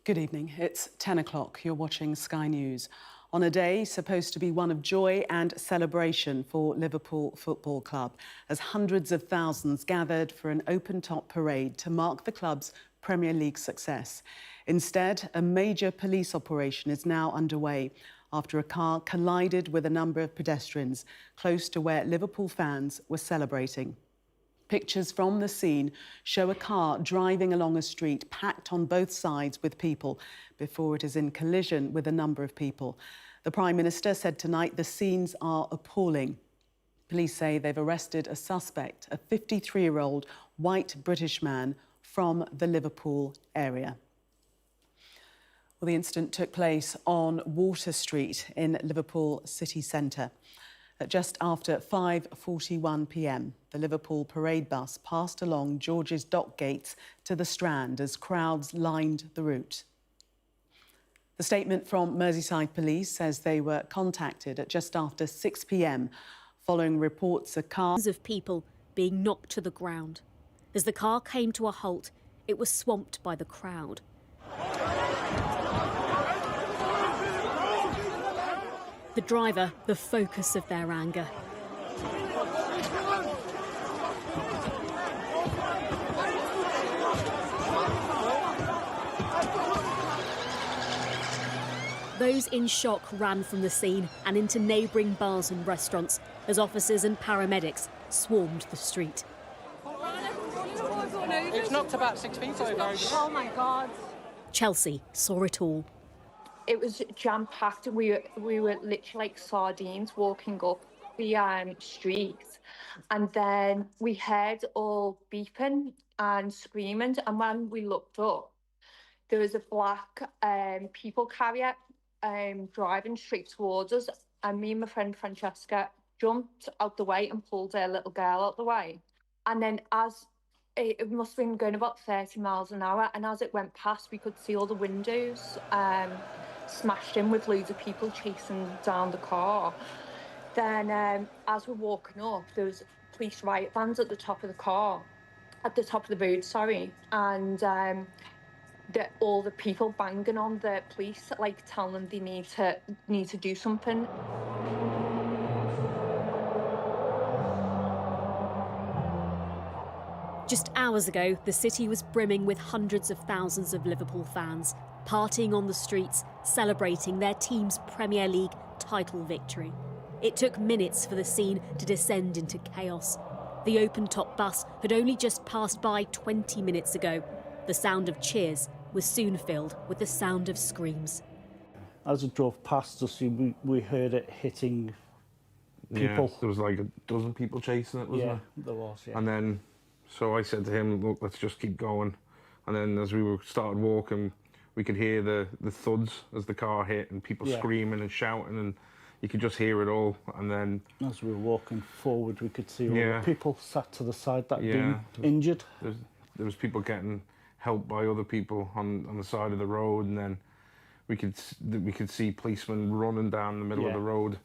Good evening. It's 10 o'clock. You're watching Sky News. On a day supposed to be one of joy and celebration for Liverpool Football Club, as hundreds of thousands gathered for an open-top parade to mark the club's Premier League success. Instead, a major police operation is now underway after a car collided with a number of pedestrians close to where Liverpool fans were celebrating. Pictures from the scene show a car driving along a street packed on both sides with people before it is in collision with a number of people. The Prime Minister said tonight the scenes are appalling. Police say they've arrested a suspect, a 53-year-old white British man from the Liverpool area. Well, the incident took place on Water Street in Liverpool city centre. At just after 5:41 p.m, the Liverpool parade bus passed along George's Dock gates to the Strand as crowds lined the route. The statement from Merseyside Police says they were contacted at just after 6 p.m, following reports of cars of people being knocked to the ground. As the car came to a halt, it was swamped by the crowd. The driver, the focus of their anger. Those in shock ran from the scene and into neighbouring bars and restaurants as officers and paramedics swarmed the street. It's knocked about 6 feet over. Oh my God. Chelsea saw it all. It was jam-packed. We were literally like sardines walking up the street, and then we heard all beeping and screaming, and when we looked up, there was a black people carrier driving straight towards us, and me and my friend Francesca jumped out the way and pulled her little girl out the way. And then as it must have been going about 30 miles an hour, and as it went past, we could see all the windows smashed in with loads of people chasing down the car. Then as we're walking up, there was police riot vans at the top of the road, and all the people banging on the police, like telling them they need to do something. Just hours ago, the city was brimming with hundreds of thousands of Liverpool fans, partying on the streets, celebrating their team's Premier League title victory. It took minutes for the scene to descend into chaos. The open-top bus had only just passed by 20 minutes ago. The sound of cheers was soon filled with the sound of screams. As it drove past us, we heard it hitting people. Yeah, there was like a dozen people chasing it, wasn't there? Yeah, there was, yeah. And then, so I said to him, look, let's just keep going. And then as we started walking, we could hear the thuds as the car hit and people screaming and shouting, and you could just hear it all. And then as we were walking forward, we could see all the people sat to the side that had been injured. There was people getting helped by other people on the side of the road, and then we could see policemen running down the middle of the road.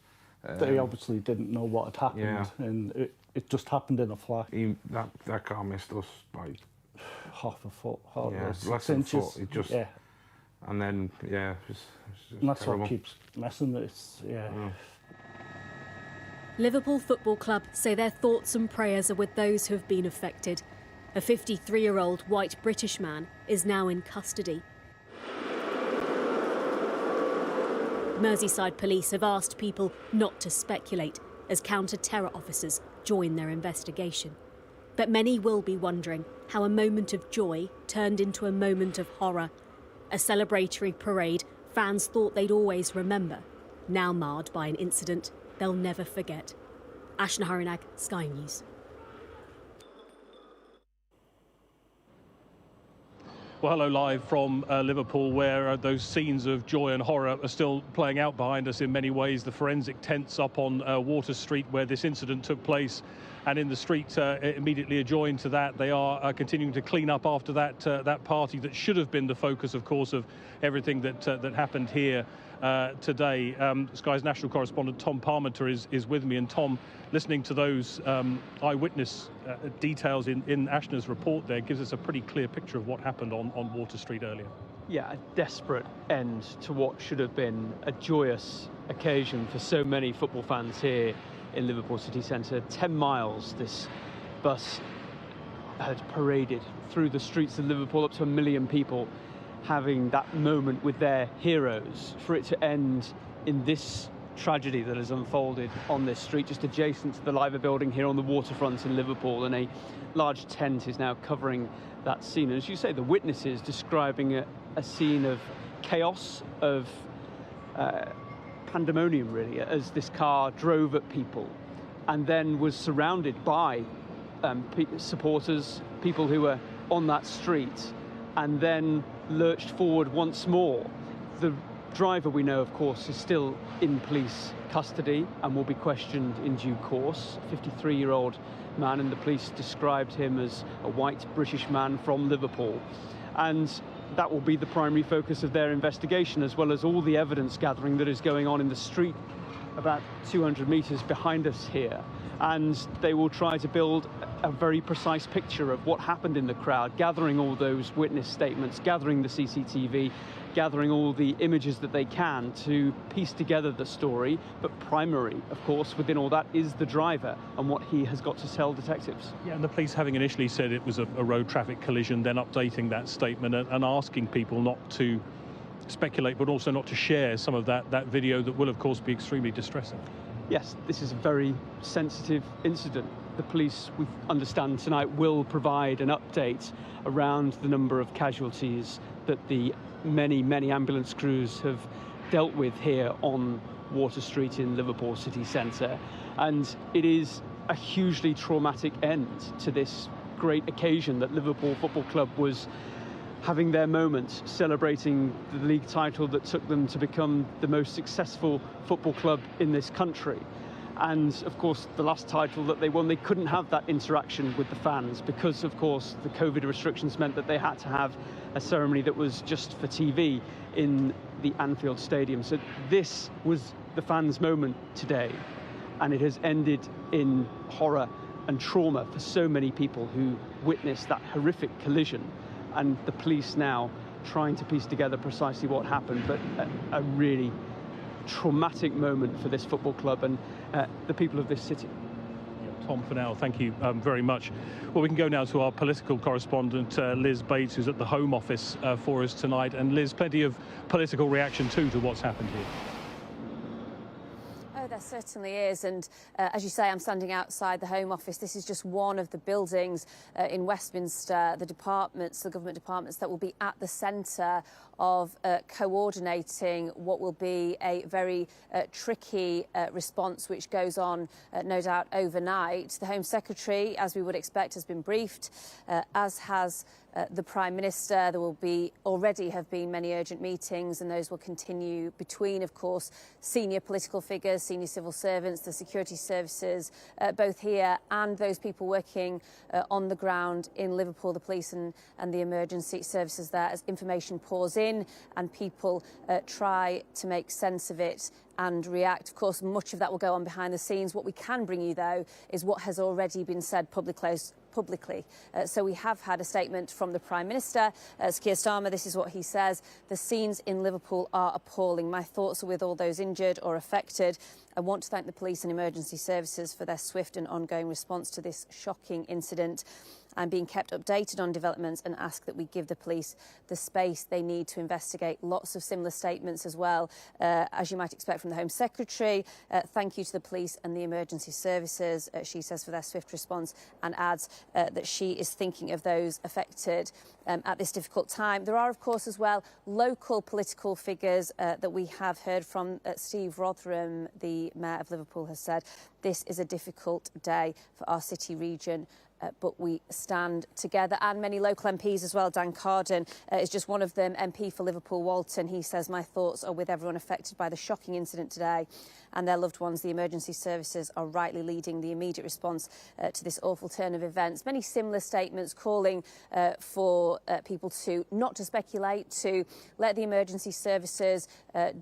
They obviously didn't know what had happened, and it just happened in a flash. That car missed us by half a foot, less than a foot. It just, and then it was and that's terrible. what keeps messing. It's Liverpool Football Club say their thoughts and prayers are with those who have been affected. A 53-year-old white British man is now in custody. Merseyside Police have asked people not to speculate as counter-terror officers join their investigation. But many will be wondering how a moment of joy turned into a moment of horror. A celebratory parade fans thought they'd always remember, now marred by an incident they'll never forget. Ashna Harinag, Sky News. Well, hello, live from Liverpool, where those scenes of joy and horror are still playing out behind us in many ways. The forensic tents up on Water Street, where this incident took place, And in the street immediately adjoined to that, they are continuing to clean up after that party that should have been the focus, of course, of everything that happened here today. Sky's national correspondent Tom Parmenter is with me, and Tom, listening to those eyewitness details in Ashner's report there gives us a pretty clear picture of what happened on Water Street earlier. Yeah, a desperate end to what should have been a joyous occasion for so many football fans here in Liverpool city centre. 10 miles this bus had paraded through the streets of Liverpool, up to 1 million people having that moment with their heroes. For it to end in this tragedy that has unfolded on this street just adjacent to the Liver building here on the waterfront in Liverpool, and a large tent is now covering that scene. And as you say, the witnesses describing a scene of chaos, of pandemonium really, as this car drove at people and then was surrounded by supporters, people who were on that street, and then lurched forward once more. The driver, we know, of course, is still in police custody and will be questioned in due course. A 53-year-old man, and the police described him as a white British man from Liverpool. And that will be the primary focus of their investigation, as well as all the evidence gathering that is going on in the street about 200 metres behind us here. And they will try to build a very precise picture of what happened in the crowd, gathering all those witness statements, gathering the CCTV, gathering all the images that they can to piece together the story. But primary, of course, within all that is the driver and what he has got to tell detectives. Yeah, and the police, having initially said it was a road traffic collision, then updating that statement and asking people not to speculate, but also not to share some of that video that will, of course, be extremely distressing. Yes, this is a very sensitive incident. The police, we understand tonight, will provide an update around the number of casualties that the many ambulance crews have dealt with here on Water Street in Liverpool city centre. And it is a hugely traumatic end to this great occasion that Liverpool Football Club was having their moment, celebrating the league title that took them to become the most successful football club in this country. And of course, the last title that they won, they couldn't have that interaction with the fans because, of course, the COVID restrictions meant that they had to have a ceremony that was just for TV in the Anfield Stadium. So this was the fans' moment today, and it has ended in horror and trauma for so many people who witnessed that horrific collision. And the police now trying to piece together precisely what happened, but a really traumatic moment for this football club and the people of this city. Yeah, Tom, for now, thank you very much. Well, we can go now to our political correspondent, Liz Bates, who's at the Home Office for us tonight. And Liz, plenty of political reaction too to what's happened here. There certainly is, and as you say, I'm standing outside the Home Office. This is just one of the buildings in Westminster, the government departments that will be at the centre of coordinating what will be a very tricky response which goes on, no doubt, overnight. The Home Secretary, as we would expect, has been briefed, as has the Prime Minister. There will already have been many urgent meetings, and those will continue between, of course, senior political figures, senior civil servants, the security services, both here and those people working on the ground in Liverpool, the police and the emergency services there, as information pours in and people try to make sense of it and react. Of course, much of that will go on behind the scenes. What we can bring you, though, is what has already been said publicly. So we have had a statement from the Prime Minister, Keir Starmer. This is what he says: "The scenes in Liverpool are appalling. My thoughts are with all those injured or affected. I want to thank the police and emergency services for their swift and ongoing response to this shocking incident. I'm being kept updated on developments and ask that we give the police the space they need to investigate." Lots of similar statements as well, as you might expect from the Home Secretary. Thank you to the police and the emergency services, she says, for their swift response, and adds that she is thinking of those affected at this difficult time. There are, of course, as well, local political figures that we have heard from. Steve Rotherham, the Mayor of Liverpool, has said, "This is a difficult day for our city region but we stand together. And many local MPs as well. Dan Carden is just one of them, MP for Liverpool Walton. He says, "My thoughts are with everyone affected by the shocking incident today and their loved ones. The emergency services are rightly leading the immediate response to this awful turn of events." Many similar statements calling for people not to speculate, to let the emergency services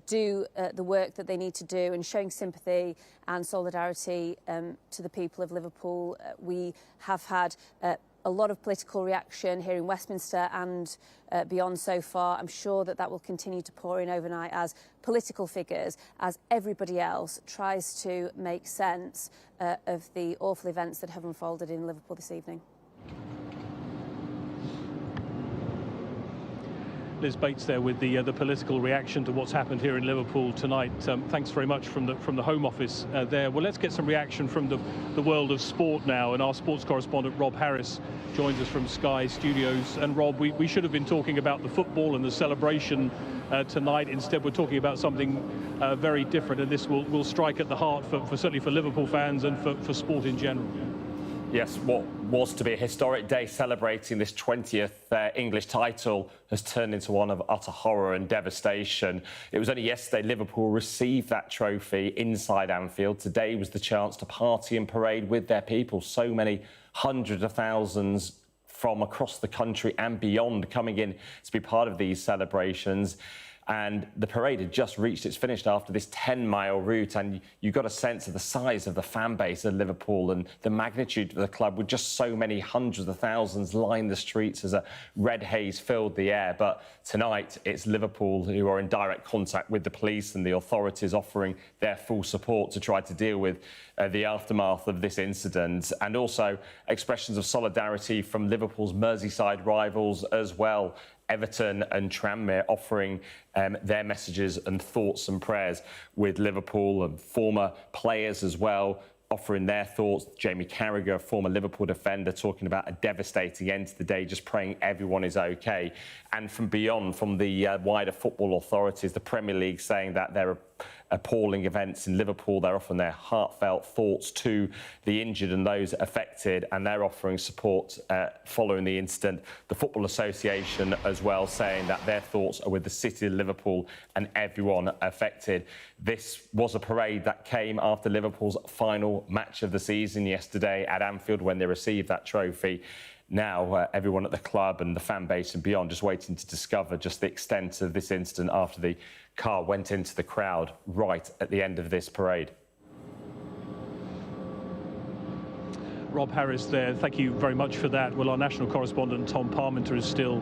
do the work that they need to do, and showing sympathy and solidarity to the people of Liverpool. We have had a lot of political reaction here in Westminster and beyond so far. I'm sure that will continue to pour in overnight as political figures, as everybody else tries to make sense of the awful events that have unfolded in Liverpool this evening. Liz Bates there with the political reaction to what's happened here in Liverpool tonight. Thanks very much from the Home Office there. Well, let's get some reaction from the world of sport now, and our sports correspondent Rob Harris joins us from Sky Studios. And Rob, we should have been talking about the football and the celebration tonight. Instead, we're talking about something very different, and this will strike at the heart for certainly for Liverpool fans and for sport in general. Yes, what was to be a historic day celebrating this 20th English title has turned into one of utter horror and devastation. It was only yesterday Liverpool received that trophy inside Anfield. Today was the chance to party and parade with their people. So many hundreds of thousands from across the country and beyond coming in to be part of these celebrations. And the parade had just reached its finish after this 10-mile route, and you got a sense of the size of the fan base of Liverpool and the magnitude of the club, with just so many hundreds of thousands lined the streets as a red haze filled the air. But tonight, it's Liverpool who are in direct contact with the police and the authorities, offering their full support to try to deal with the aftermath of this incident, and also expressions of solidarity from Liverpool's Merseyside rivals as well. Everton and Tranmere offering their messages and thoughts and prayers with Liverpool, and former players as well offering their thoughts. Jamie Carragher, former Liverpool defender, talking about a devastating end to the day, just praying everyone is OK. And from beyond, from the wider football authorities, the Premier League saying that there are appalling events in Liverpool. They're offering their heartfelt thoughts to the injured and those affected, and they're offering support following the incident. The Football Association as well saying that their thoughts are with the city of Liverpool and everyone affected. This was a parade that came after Liverpool's final match of the season yesterday at Anfield when they received that trophy. Now, everyone at the club and the fan base and beyond just waiting to discover just the extent of this incident after the car went into the crowd right at the end of this parade. Rob Harris there, thank you very much for that. Well, our national correspondent Tom Parmenter is still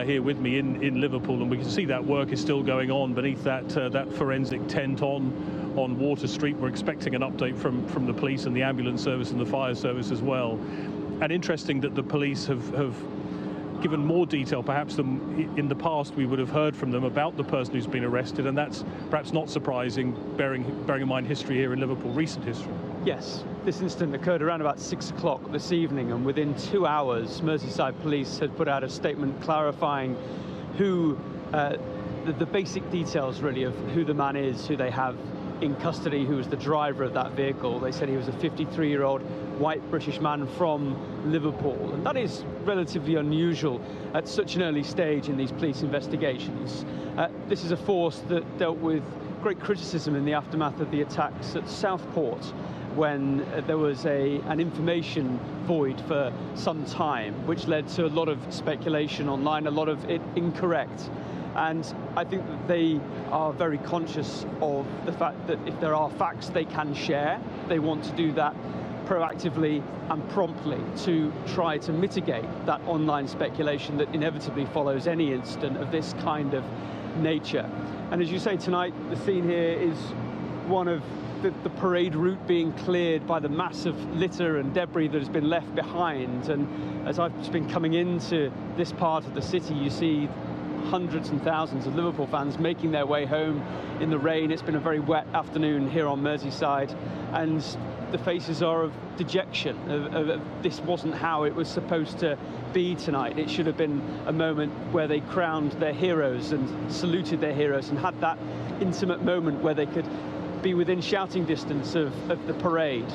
here with me in Liverpool, and we can see that work is still going on beneath that forensic tent on Water Street. We're expecting an update from the police and the ambulance service and the fire service as well. And interesting that the police have given more detail perhaps than in the past we would have heard from them about the person who's been arrested, and that's perhaps not surprising, bearing in mind history here in Liverpool, recent history. Yes, this incident occurred around about 6 o'clock this evening, and within 2 hours Merseyside police had put out a statement clarifying who the basic details really of who the man is, who they have in custody, who was the driver of that vehicle. They said he was a 53-year-old white British man from Liverpool, and that is relatively unusual at such an early stage in these police investigations. This is a force that dealt with great criticism in the aftermath of the attacks at Southport, when there was an information void for some time, which led to a lot of speculation online, a lot of it incorrect. And I think that they are very conscious of the fact that if there are facts they can share, they want to do that proactively and promptly to try to mitigate that online speculation that inevitably follows any incident of this kind of nature. And as you say, tonight the scene here is one of the parade route being cleared by the massive litter and debris that has been left behind. And as I've just been coming into this part of the city, you see hundreds and thousands of Liverpool fans making their way home in the rain. It's been a very wet afternoon here on Merseyside, and the faces are of dejection. This wasn't how it was supposed to be tonight. It should have been a moment where they crowned their heroes and saluted their heroes and had that intimate moment where they could be within shouting distance of the parade.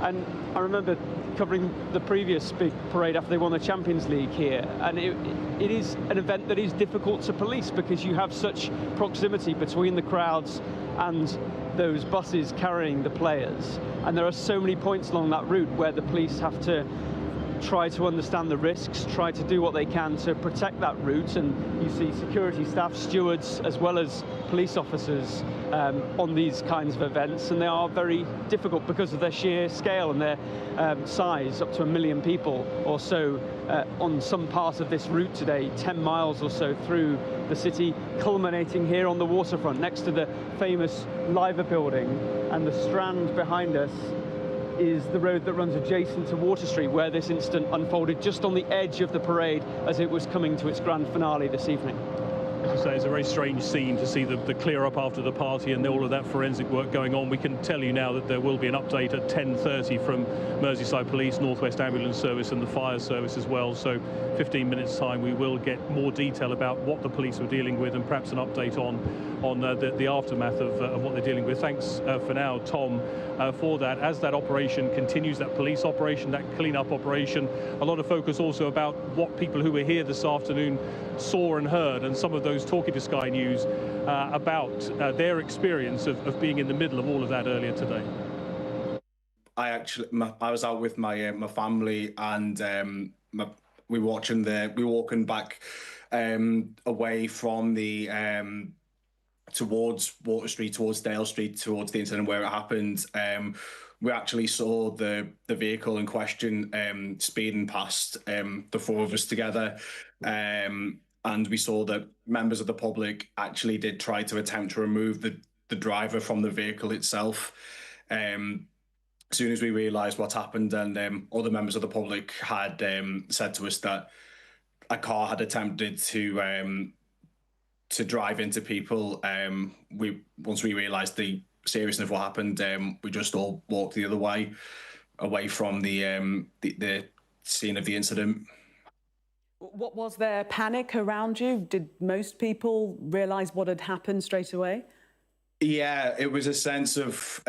And I remember covering the previous big parade after they won the Champions League here, and it is an event that is difficult to police because you have such proximity between the crowds and those buses carrying the players, and there are so many points along that route where the police have to try to understand the risks, try to do what they can to protect that route, and you see security staff, stewards, as well as police officers on these kinds of events, and they are very difficult because of their sheer scale and their size, up to 1 million people or so on some part of this route today, 10 miles or so through the city, culminating here on the waterfront next to the famous Liver building, and the Strand behind us is the road that runs adjacent to Water Street, where this incident unfolded, just on the edge of the parade as it was coming to its grand finale this evening. As you say, it's a very strange scene to see the clear up after the party and all of that forensic work going on. We can tell you now that there will be an update at 10:30 from Merseyside Police, North West Ambulance Service and the fire service as well. So 15 minutes time we will get more detail about what the police were dealing with and perhaps an update on the aftermath of what they're dealing with. Thanks for now, Tom, for that. As that operation continues, that police operation, that clean-up operation, a lot of focus also about what people who were here this afternoon saw and heard, and some of those talking to Sky News about their experience of being in the middle of all of that earlier today. I was out with my family, and we were walking back away from the towards Water Street, towards Dale Street, towards the incident where it happened. We actually saw the vehicle in question speeding past the four of us together. And we saw that members of the public actually did try to attempt to remove the driver from the vehicle itself. As soon as we realised what happened, and other members of the public had said to us that a car had attempted to drive into people, once we realised the seriousness of what happened, we just all walked the other way, away from the scene of the incident. What was there panic around you? Did most people realise what had happened straight away? Yeah, it was a sense of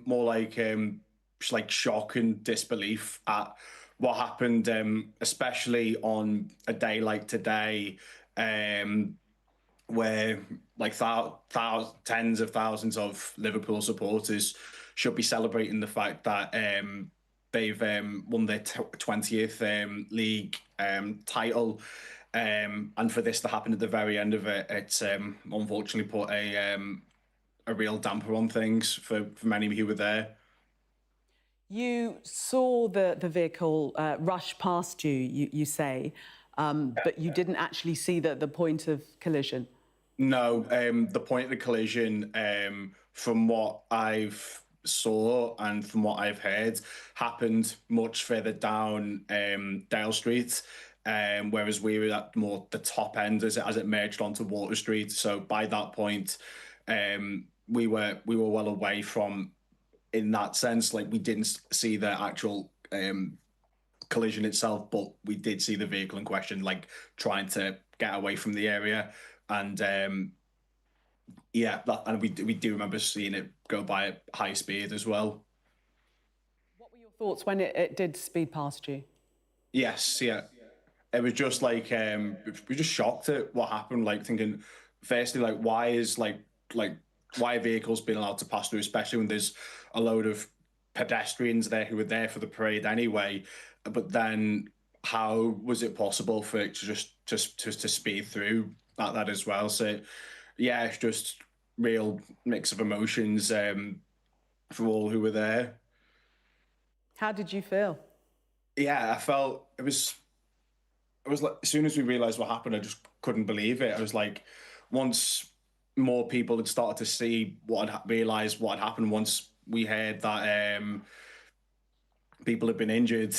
more like shock and disbelief at what happened, especially on a day like today, where like tens of thousands of Liverpool supporters should be celebrating the fact that they've won their 20th league title, and for this to happen at the very end of it, it's unfortunately put a real damper on things for many who were there. You saw the vehicle rush past you, you say, but you didn't actually see the point of collision. No, the point of the collision, from what I've saw and from what I've heard, happened much further down Dale Street, whereas we were at more the top end as it merged onto Water Street. So by that point, we were well away from, in that sense, like we didn't see the actual collision itself, but we did see the vehicle in question, like trying to get away from the area. And and we do remember seeing it go by at high speed as well. What were your thoughts when it did speed past you? Yes, yeah. It was just like we were just shocked at what happened. Like thinking, firstly, like why are vehicles being allowed to pass through, especially when there's a load of pedestrians there who were there for the parade anyway. But then, how was it possible for it to just speed through that as well? So, yeah, it's just real mix of emotions for all who were there. How did you feel? Yeah, I felt it was like, as soon as we realised what happened, I just couldn't believe it. I was like, once more people had started to see realised what had happened, once we heard that people had been injured,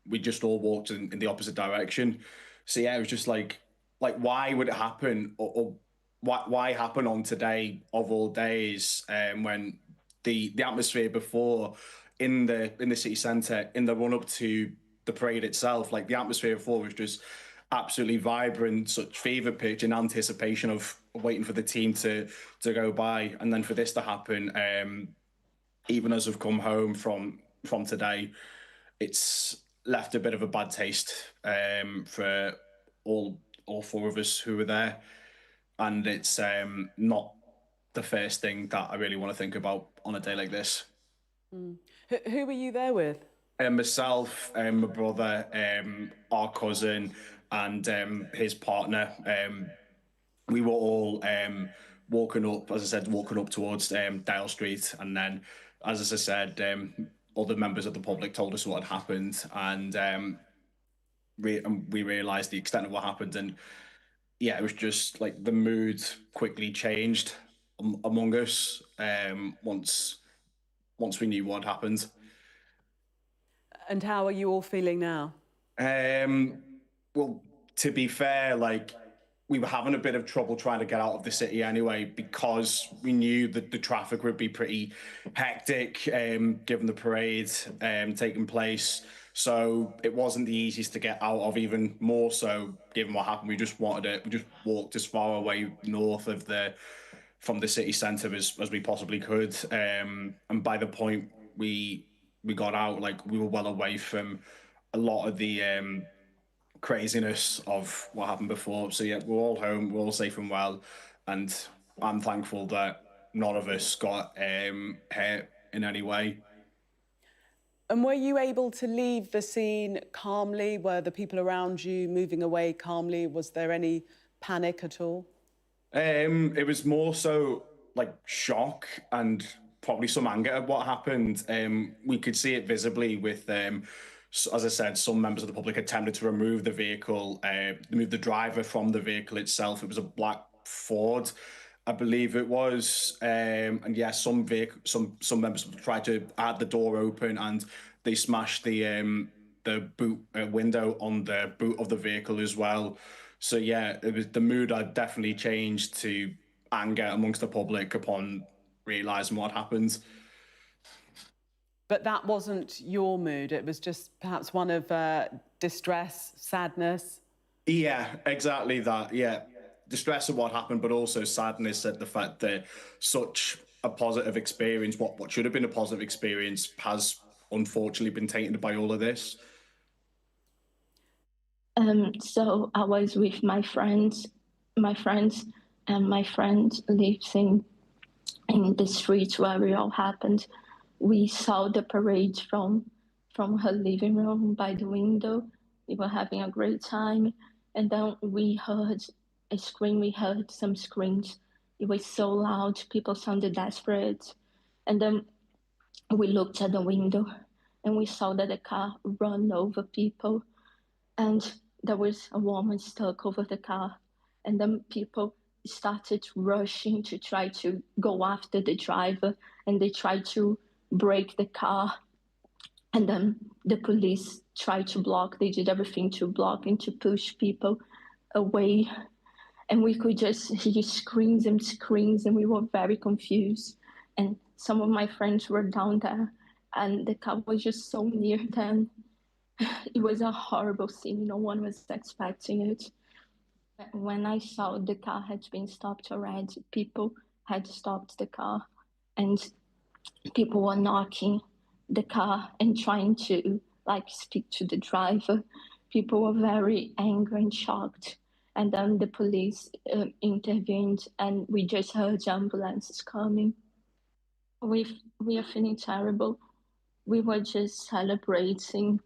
we just all walked in the opposite direction. So yeah, it was just like why would it happen, or why happen on today of all days, when the atmosphere before in the city centre, in the run up to the parade itself, like the atmosphere before was just absolutely vibrant, such fever pitch in anticipation of waiting for the team to go by, and then for this to happen, even as we've come home from today, it's left a bit of a bad taste for all four of us who were there, and it's not the first thing that I really want to think about on a day like this. Who were you there with? Myself, my brother, our cousin, and his partner. We were all walking up, as I said, walking up towards Dale Street, and then, as I said, other members of the public told us what had happened, and we realised the extent of what happened, and yeah, it was just like the mood quickly changed among us once we knew what happened. And how are you all feeling now? Well, to be fair, like, we were having a bit of trouble trying to get out of the city anyway, because we knew that the traffic would be pretty hectic, given the parade taking place. So it wasn't the easiest to get out of, even more so given what happened. We just walked as far away north of from the city centre as we possibly could. And by the point we got out, like, we were well away from a lot of the craziness of what happened before. So yeah, we're all home, we're all safe and well, and I'm thankful that none of us got hurt in any way. And were you able to leave the scene calmly? Were the people around you moving away calmly? Was there any panic at all? It was more so like shock and probably some anger at what happened. We could see it visibly with, as I said, some members of the public attempted to remove the vehicle, remove the driver from the vehicle itself. It was a black Ford, I believe it was. And yeah, some members tried to add the door open, and they smashed the boot window on the boot of the vehicle as well. So yeah, the mood had definitely changed to anger amongst the public upon realising what happened. But that wasn't your mood. It was just perhaps one of distress, sadness. Yeah, exactly that. Yeah, distress at what happened, but also sadness at the fact that such a positive experience, what should have been a positive experience, has unfortunately been tainted by all of this. So I was with my friends, and my friend lives in the street where it all happened. We saw the parade from her living room by the window. We were having a great time, and then we heard a scream. We heard some screams. It was so loud. People sounded desperate, and then we looked at the window, and we saw that the car ran over people, and there was a woman stuck over the car, and then people started rushing to try to go after the driver, and they tried to break the car, and then the police tried to block. They did everything to block and to push people away, and we could just hear screams, and we were very confused. And some of my friends were down there, and the car was just so near them. It was a horrible scene. No one was expecting it. When I saw the car had been stopped already, people had stopped the car, and people were knocking the car and trying to speak to the driver. People were very angry and shocked. And then the police intervened, and we just heard ambulances coming. We are feeling terrible. We were just celebrating,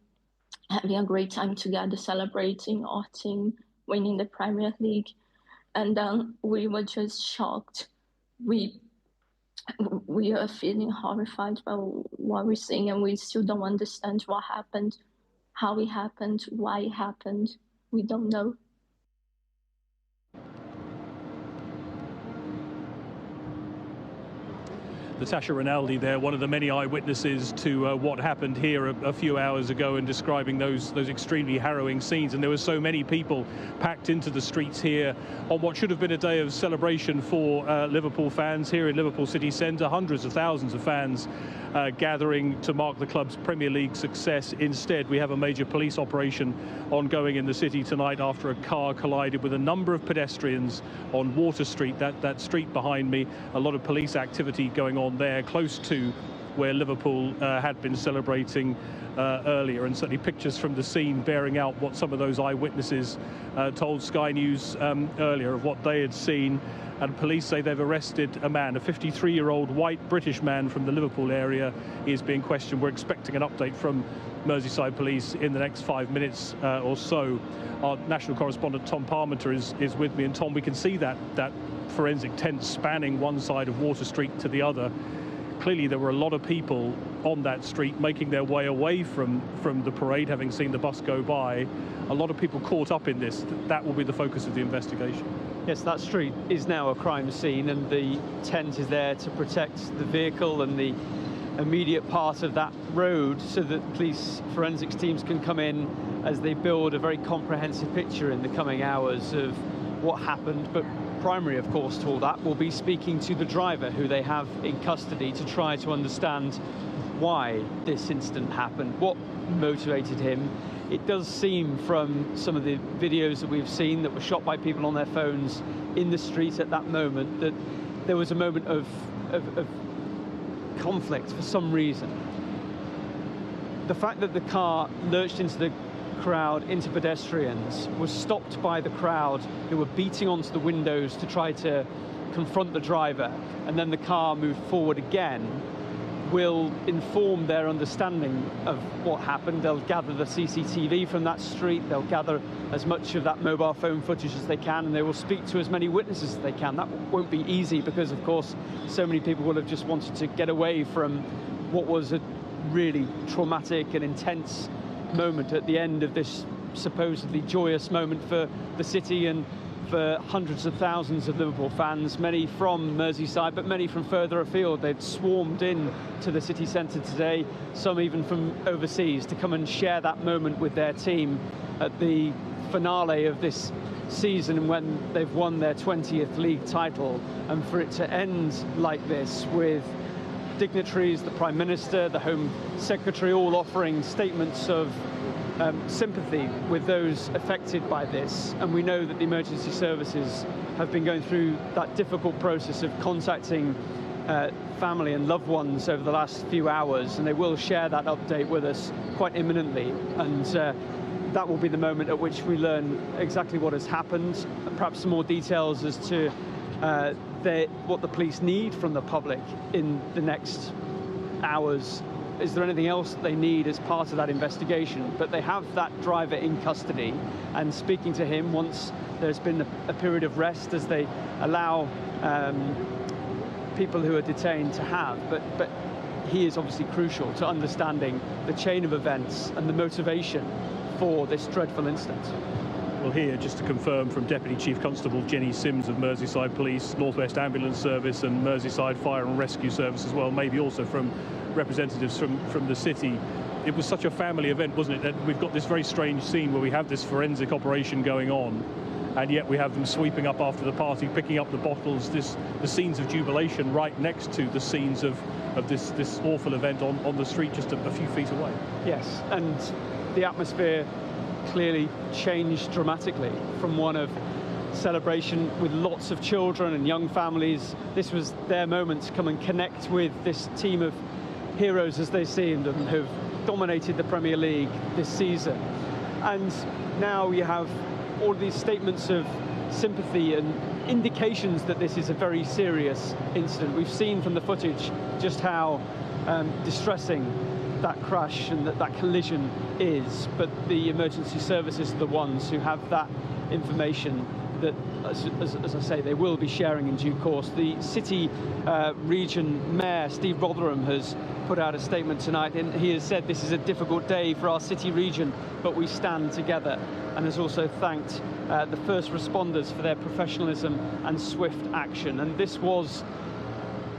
having a great time together, celebrating our team winning the Premier League. And then we were just shocked. We are feeling horrified by what we're seeing, and we still don't understand what happened, how it happened, why it happened. We don't know. Natasha Rinaldi there, one of the many eyewitnesses to what happened here a few hours ago, and describing those extremely harrowing scenes. And there were so many people packed into the streets here on what should have been a day of celebration for Liverpool fans here in Liverpool city centre. Hundreds of thousands of fans gathering to mark the club's Premier League success. Instead, we have a major police operation ongoing in the city tonight after a car collided with a number of pedestrians on Water Street, that street behind me. A lot of police activity going on there, close to where Liverpool had been celebrating earlier, and certainly pictures from the scene bearing out what some of those eyewitnesses told Sky News earlier of what they had seen. And police say they've arrested a man, a 53-year-old white British man from the Liverpool area. He is being questioned. We're expecting an update from Merseyside police in the next 5 minutes or so. Our national correspondent Tom Parmenter is with me, and Tom, we can see that forensic tent spanning one side of Water Street to the other. Clearly there were a lot of people on that street making their way away from the parade, having seen the bus go by. A lot of people caught up in this. That will be the focus of the investigation. Yes, that street is now a crime scene, and the tent is there to protect the vehicle and the immediate part of that road, so that police forensics teams can come in as they build a very comprehensive picture in the coming hours of what happened. But primary, of course, to all that will be speaking to the driver, who they have in custody, to try to understand why this incident happened, what motivated him. It does seem from some of the videos that we've seen that were shot by people on their phones in the street at that moment, that there was a moment of conflict for some reason. The fact that the car lurched into the crowd, into pedestrians, was stopped by the crowd who were beating onto the windows to try to confront the driver, and then the car moved forward again, will inform their understanding of what happened. They'll gather the CCTV from that street, they'll gather as much of that mobile phone footage as they can, and they will speak to as many witnesses as they can. That won't be easy, because of course so many people will have just wanted to get away from what was a really traumatic and intense moment at the end of this supposedly joyous moment for the city and for hundreds of thousands of Liverpool fans, many from Merseyside, but many from further afield. They've swarmed in to the city centre today, some even from overseas, to come and share that moment with their team at the finale of this season, when they've won their 20th league title. And for it to end like this, with dignitaries, the Prime Minister, the Home Secretary, all offering statements of sympathy with those affected by this. And we know that the emergency services have been going through that difficult process of contacting family and loved ones over the last few hours, and they will share that update with us quite imminently. And that will be the moment at which we learn exactly what has happened, perhaps some more details as to what the police need from the public in the next hours. Is there anything else that they need as part of that investigation? But they have that driver in custody, and speaking to him once there's been a period of rest, as they allow people who are detained to have. But he is obviously crucial to understanding the chain of events and the motivation for this dreadful incident. Well, here, just to confirm from Deputy Chief Constable Jenny Sims of Merseyside Police, North West Ambulance Service and Merseyside Fire and Rescue Service as well, maybe also from representatives from the city. It was such a family event, wasn't it, that we've got this very strange scene where we have this forensic operation going on, and yet we have them sweeping up after the party, picking up the bottles, the scenes of jubilation right next to the scenes of this awful event on the street just a few feet away. Yes, and the atmosphere clearly changed dramatically from one of celebration with lots of children and young families. This was their moment to come and connect with this team of heroes, as they seemed, and who've dominated the Premier League this season. And now you have all these statements of sympathy and indications that this is a very serious incident. We've seen from the footage just how distressing that crash and that collision is, but the emergency services are the ones who have that information that, as I say, they will be sharing in due course. The City Region Mayor, Steve Rotherham, has put out a statement tonight, and he has said this is a difficult day for our city region, but we stand together, and has also thanked the first responders for their professionalism and swift action. And this was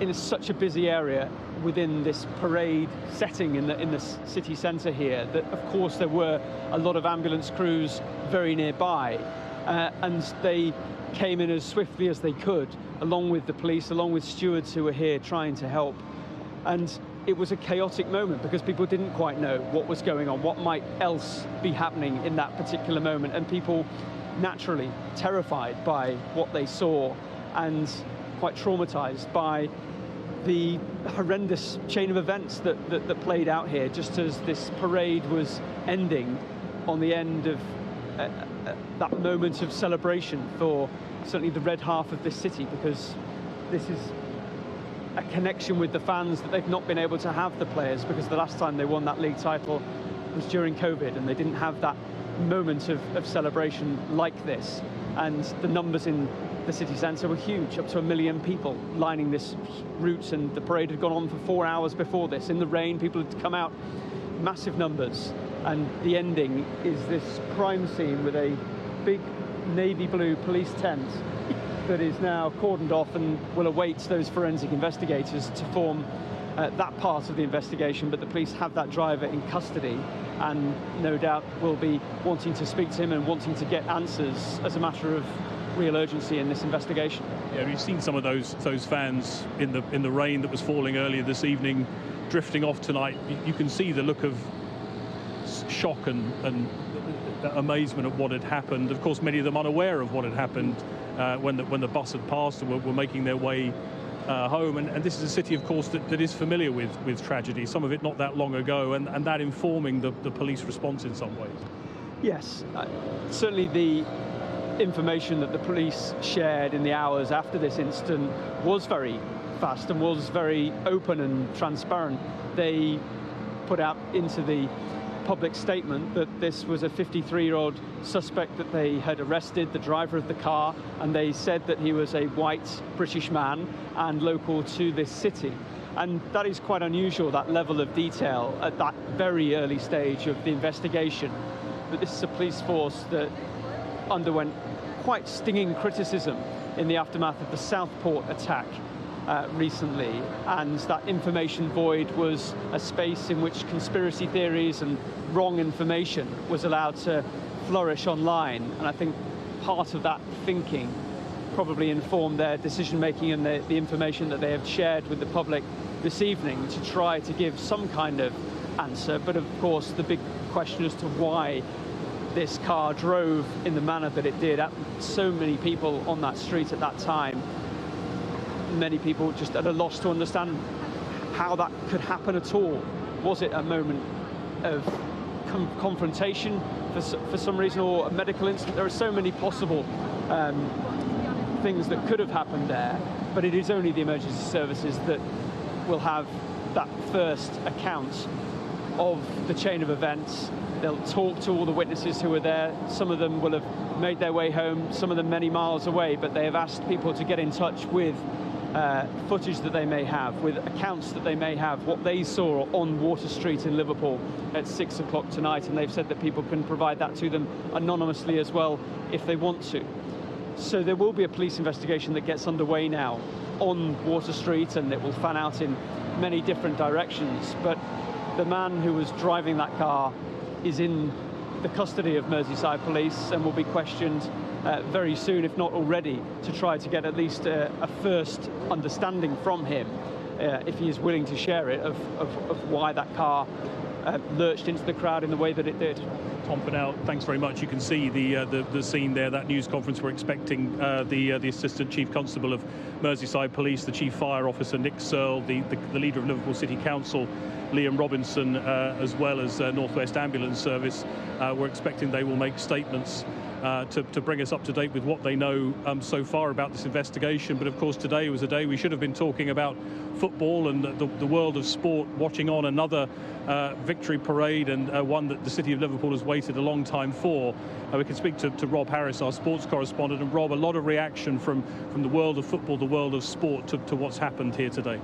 in such a busy area within this parade setting in the city centre here that, of course, there were a lot of ambulance crews very nearby, and they came in as swiftly as they could, along with the police, along with stewards who were here trying to help. And it was a chaotic moment because people didn't quite know what was going on, what might else be happening in that particular moment, and people naturally terrified by what they saw and quite traumatized by the horrendous chain of events that played out here just as this parade was ending on the end of that moment of celebration for certainly the red half of this city, because this is a connection with the fans that they've not been able to have, the players, because the last time they won that league title was during COVID and they didn't have that moment of celebration like this. And the numbers in the city centre were huge, up to 1 million people lining this route, and the parade had gone on for 4 hours before this. In the rain, people had come out, massive numbers, and the ending is this crime scene with a big navy blue police tent that is now cordoned off and will await those forensic investigators to form that part of the investigation. But the police have that driver in custody and no doubt will be wanting to speak to him and wanting to get answers as a matter of real urgency in this investigation. Yeah, you've seen some of those fans in the rain that was falling earlier this evening, drifting off tonight. You can see the look of shock and amazement at what had happened. Of course, many of them unaware of what had happened when the bus had passed and were making their way home. And this is a city, of course, that is familiar with tragedy, some of it not that long ago, and that informing the police response in some ways. Yes, certainly the information that the police shared in the hours after this incident was very fast and was very open and transparent. They put out into the public statement that this was a 53-year-old suspect that they had arrested, the driver of the car, and they said that he was a white British man and local to this city. And that is quite unusual, that level of detail at that very early stage of the investigation. But this is a police force that underwent quite stinging criticism in the aftermath of the Southport attack recently, and that information void was a space in which conspiracy theories and wrong information was allowed to flourish online. And I think part of that thinking probably informed their decision-making and the information that they have shared with the public this evening to try to give some kind of answer. But of course, the big question as to why this car drove in the manner that it did, at so many people on that street at that time, many people just at a loss to understand how that could happen at all. Was it a moment of confrontation for some reason, or a medical incident? There are so many possible things that could have happened there, but it is only the emergency services that will have that first account of the chain of events. They'll talk to all the witnesses who were there. Some of them will have made their way home, some of them many miles away, but they have asked people to get in touch with footage that they may have, with accounts that they may have, what they saw on Water Street in Liverpool at 6 o'clock tonight, and they've said that people can provide that to them anonymously as well if they want to. So there will be a police investigation that gets underway now on Water Street, and it will fan out in many different directions. But the man who was driving that car is in the custody of Merseyside Police and will be questioned very soon, if not already, to try to get at least a first understanding from him, if he is willing to share it, of why that car lurched into the crowd in the way that it did. Tom, for now, thanks very much. You can see the scene there, that news conference. We're expecting the Assistant Chief Constable of Merseyside Police, the Chief Fire Officer Nick Searle, the leader of Liverpool City Council, Liam Robinson, as well as North West Ambulance Service. We're expecting they will make statements to bring us up to date with what they know so far about this investigation. But of course, today was a day we should have been talking about football and the world of sport, watching on another victory parade, and one that the city of Liverpool has waited a long time for. We can speak to Rob Harris, our sports correspondent. And Rob, a lot of reaction from the world of football, the world of sport, to what's happened here today.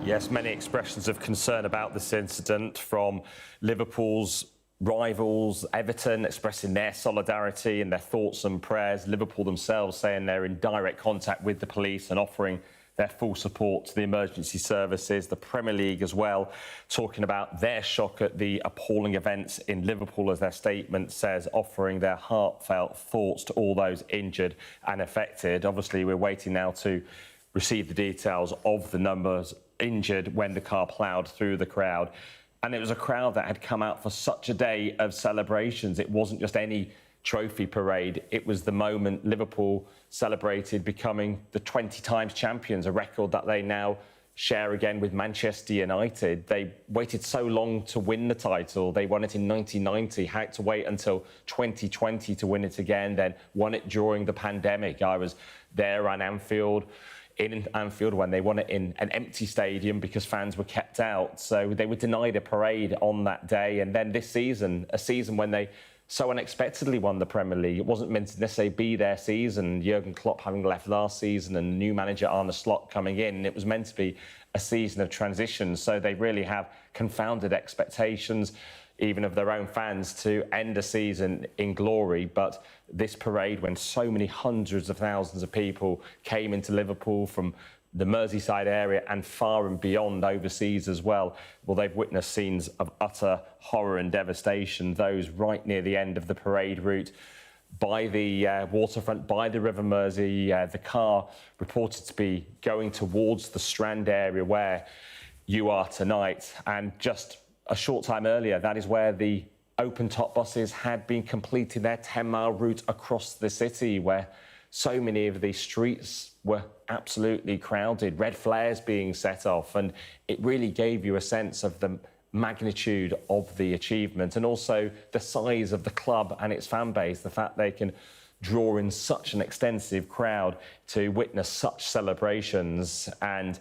Yes, many expressions of concern about this incident from Liverpool's rivals, Everton, expressing their solidarity and their thoughts and prayers. Liverpool themselves saying they're in direct contact with the police and offering their full support to the emergency services, the Premier League as well, talking about their shock at the appalling events in Liverpool, as their statement says, offering their heartfelt thoughts to all those injured and affected. Obviously, we're waiting now to receive the details of the numbers injured when the car ploughed through the crowd. And it was a crowd that had come out for such a day of celebrations. It wasn't just any trophy parade. It was the moment Liverpool celebrated becoming the 20 times champions, a record that they now share again with Manchester United. They waited so long to win the title. They won it in 1990, had to wait until 2020 to win it again, then won it during the pandemic. I was there on Anfield, in Anfield, when they won it in an empty stadium because fans were kept out. So they were denied a parade on that day. And then this season, a season when they so unexpectedly won the Premier League. It wasn't meant to necessarily be their season. Jurgen Klopp having left last season and new manager Arne Slot coming in. It was meant to be a season of transition. So they really have confounded expectations, even of their own fans, to end a season in glory. But this parade, when so many hundreds of thousands of people came into Liverpool from the Merseyside area and far and beyond overseas as well, well, they've witnessed scenes of utter horror and devastation. Those right near the end of the parade route, by the waterfront, by the River Mersey, the car reported to be going towards the Strand area where you are tonight. And just a short time earlier, that is where the open-top buses had been completing their 10-mile route across the city, where so many of these streets were absolutely crowded, red flares being set off, and it really gave you a sense of the magnitude of the achievement and also the size of the club and its fan base, the fact they can draw in such an extensive crowd to witness such celebrations. And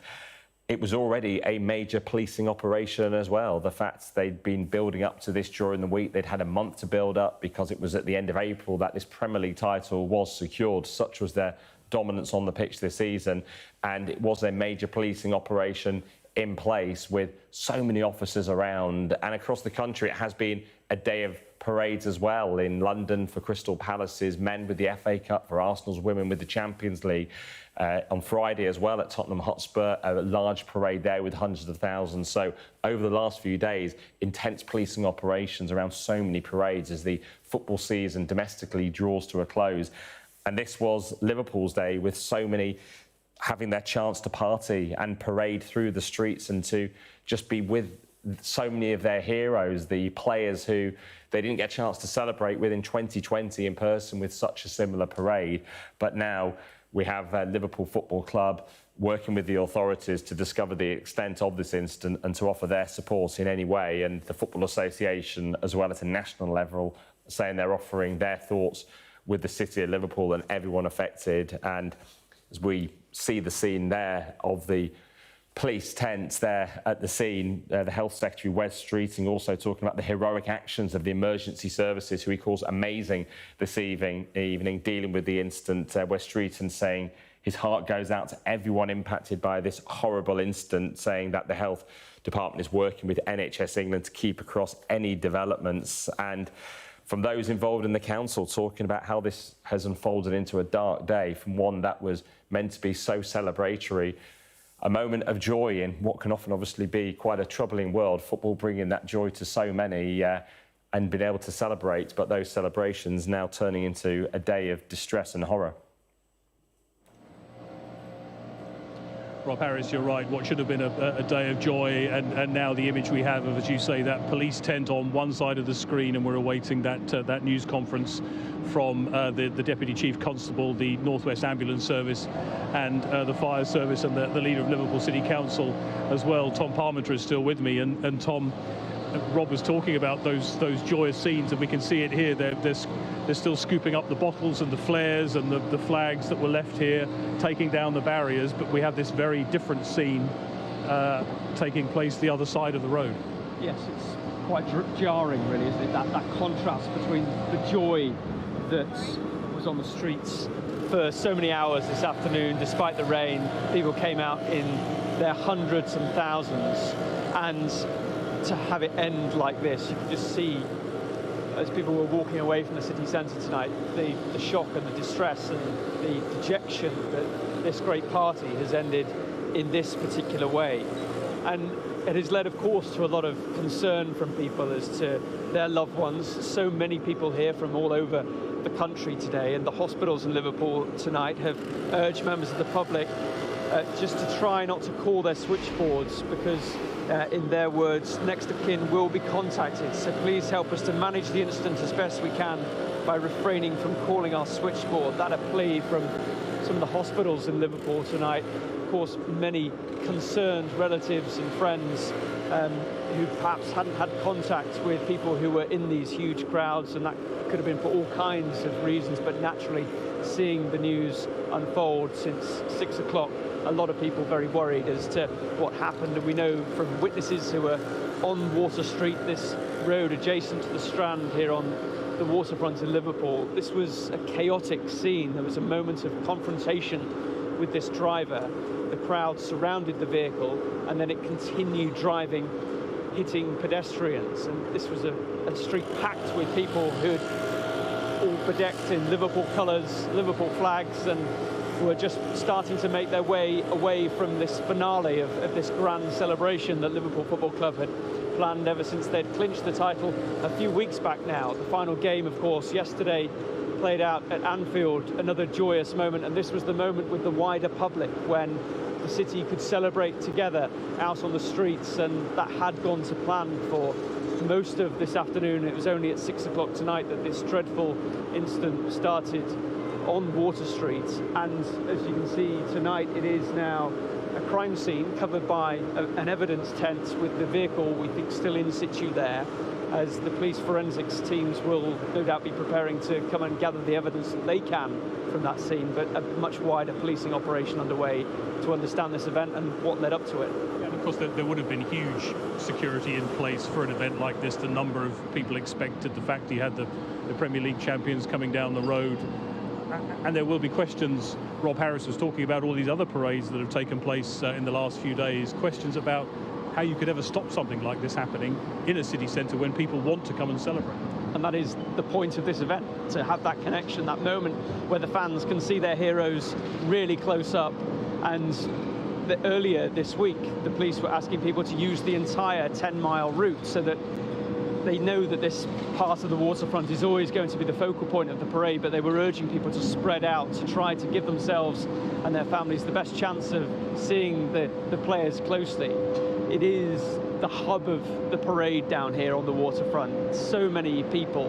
it was already a major policing operation as well. The fact they'd been building up to this during the week, they'd had a month to build up because it was at the end of April that this Premier League title was secured. Such was their dominance on the pitch this season. And it was a major policing operation in place with so many officers around. And across the country, it has been a day of parades as well. In London for Crystal Palace's men with the FA Cup, for Arsenal's women with the Champions League. On Friday as well at Tottenham Hotspur, a large parade there with hundreds of thousands. So over the last few days, intense policing operations around so many parades as the football season domestically draws to a close. And this was Liverpool's day, with so many having their chance to party and parade through the streets and to just be with so many of their heroes, the players who they didn't get a chance to celebrate with in 2020 in person with such a similar parade. But now we have Liverpool Football Club working with the authorities to discover the extent of this incident and to offer their support in any way. And the Football Association, as well at a national level, saying they're offering their thoughts with the city of Liverpool and everyone affected. And as we see the scene there of the police tents there at the scene, the Health Secretary, Wes Streeting, also talking about the heroic actions of the emergency services, who he calls amazing this evening dealing with the incident. Wes Streeting saying his heart goes out to everyone impacted by this horrible incident, saying that the Health Department is working with NHS England to keep across any developments. And from those involved in the council, talking about how this has unfolded into a dark day, from one that was meant to be so celebratory, a moment of joy in what can often obviously be quite a troubling world. Football bringing that joy to so many and being able to celebrate, but those celebrations now turning into a day of distress and horror. Rob Harris, you're right. What should have been a day of joy, and now the image we have of, as you say, that police tent on one side of the screen, and we're awaiting that news conference from the Deputy Chief Constable, the North West Ambulance Service, and the Fire Service, and the leader of Liverpool City Council as well. Tom Parmenter is still with me, and Tom, Rob was talking about those joyous scenes, and we can see it here. They're still scooping up the bottles and the flares and the flags that were left here, taking down the barriers, but we have this very different scene taking place the other side of the road. Yes, it's quite jarring, really, isn't it? That contrast between the joy that was on the streets for so many hours this afternoon, despite the rain. People came out in their hundreds and thousands, and to have it end like this, you can just see, as people were walking away from the city centre tonight, the shock and the distress and the dejection that this great party has ended in this particular way. And it has led, of course, to a lot of concern from people as to their loved ones. So many people here from all over the country today, and the hospitals in Liverpool tonight have urged members of the public just to try not to call their switchboards, because in their words, next of kin will be contacted. So please help us to manage the incident as best we can by refraining from calling our switchboard. That a plea from some of the hospitals in Liverpool tonight. Of course, many concerned relatives and friends who perhaps hadn't had contact with people who were in these huge crowds, and that could have been for all kinds of reasons, but naturally seeing the news unfold since 6 o'clock, a lot of people very worried as to what happened. And we know from witnesses who were on Water Street, this road adjacent to the Strand here on the waterfront in Liverpool, this was a chaotic scene. There was a moment of confrontation with this driver. The crowd surrounded the vehicle, and then it continued driving, hitting pedestrians. And this was a street packed with people who had all bedecked in Liverpool colours, Liverpool flags, and were just starting to make their way away from this finale of this grand celebration that Liverpool Football Club had planned ever since they'd clinched the title a few weeks back now. The final game, of course, yesterday played out at Anfield, another joyous moment, and this was the moment with the wider public when the city could celebrate together out on the streets, and that had gone to plan for most of this afternoon. It was only at 6 o'clock tonight that this dreadful incident started on Water Street, and as you can see tonight, it is now a crime scene covered by an evidence tent with the vehicle, we think, still in situ there, as the police forensics teams will no doubt be preparing to come and gather the evidence that they can from that scene, but a much wider policing operation underway to understand this event and what led up to it. And of course, there would have been huge security in place for an event like this. The number of people expected, the fact you had the Premier League champions coming down the road. And there will be questions. Rob Harris was talking about all these other parades that have taken place in the last few days, questions about how you could ever stop something like this happening in a city centre when people want to come and celebrate. And that is the point of this event, to have that connection, that moment where the fans can see their heroes really close up. And earlier this week, the police were asking people to use the entire 10-mile route so that they know that this part of the waterfront is always going to be the focal point of the parade, but they were urging people to spread out, to try to give themselves and their families the best chance of seeing the players closely. It is the hub of the parade down here on the waterfront. So many people.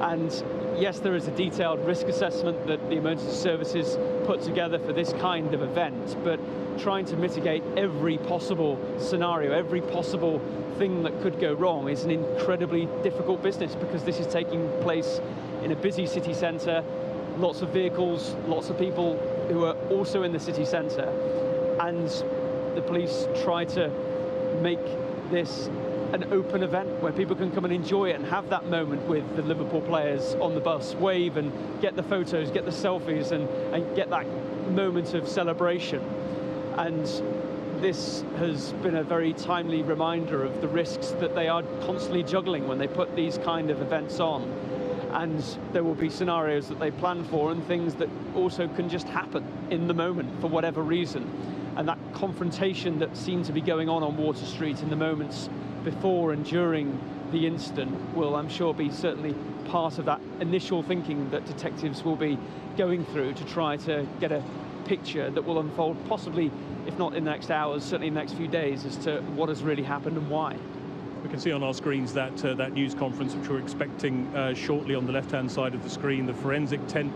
And yes, there is a detailed risk assessment that the emergency services put together for this kind of event, but trying to mitigate every possible scenario, every possible thing that could go wrong is an incredibly difficult business, because this is taking place in a busy city centre, lots of vehicles, lots of people who are also in the city centre, and the police try to make this an open event where people can come and enjoy it and have that moment with the Liverpool players on the bus, wave and get the photos, get the selfies, and get that moment of celebration. And this has been a very timely reminder of the risks that they are constantly juggling when they put these kind of events on. And there will be scenarios that they plan for and things that also can just happen in the moment for whatever reason. And that confrontation that seemed to be going on Water Street in the moments before and during the incident will, I'm sure, be certainly part of that initial thinking that detectives will be going through to try to get a picture that will unfold, possibly, if not in the next hours, certainly in the next few days, as to what has really happened and why. We can see on our screens that news conference, which we're expecting shortly on the left-hand side of the screen, the forensic tent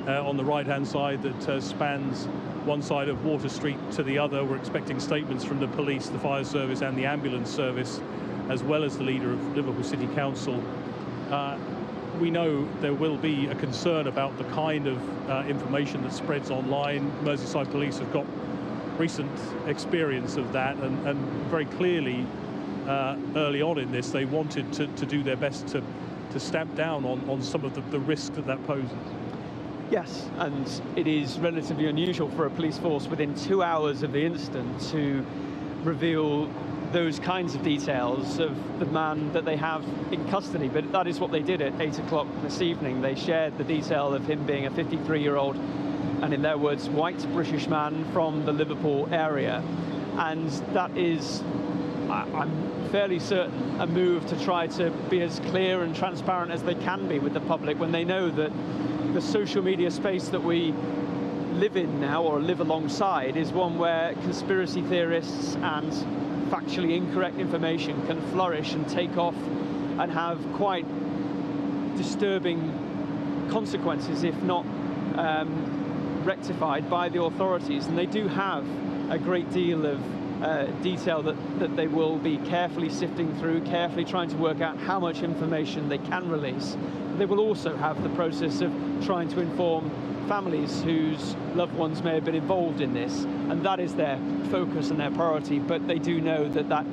on the right-hand side that spans one side of Water Street to the other. We're expecting statements from the police, the fire service and the ambulance service, as well as the leader of Liverpool City Council. We know there will be a concern about the kind of information that spreads online. Merseyside police have got recent experience of that, and very clearly early on in this they wanted to do their best to stamp down on some of the risk that poses. Yes, and it is relatively unusual for a police force within 2 hours of the incident to reveal those kinds of details of the man that they have in custody. But that is what they did at 8 o'clock this evening. They shared the detail of him being a 53-year-old and in their words, white British man from the Liverpool area. And that is, I'm fairly certain, a move to try to be as clear and transparent as they can be with the public when they know that the social media space that we live in now, or live alongside, is one where conspiracy theorists and factually incorrect information can flourish and take off and have quite disturbing consequences if not rectified by the authorities. And they do have a great deal of detail that they will be carefully sifting through, carefully trying to work out how much information they can release. They will also have the process of trying to inform families whose loved ones may have been involved in this, and that is their focus and their priority. But they do know that that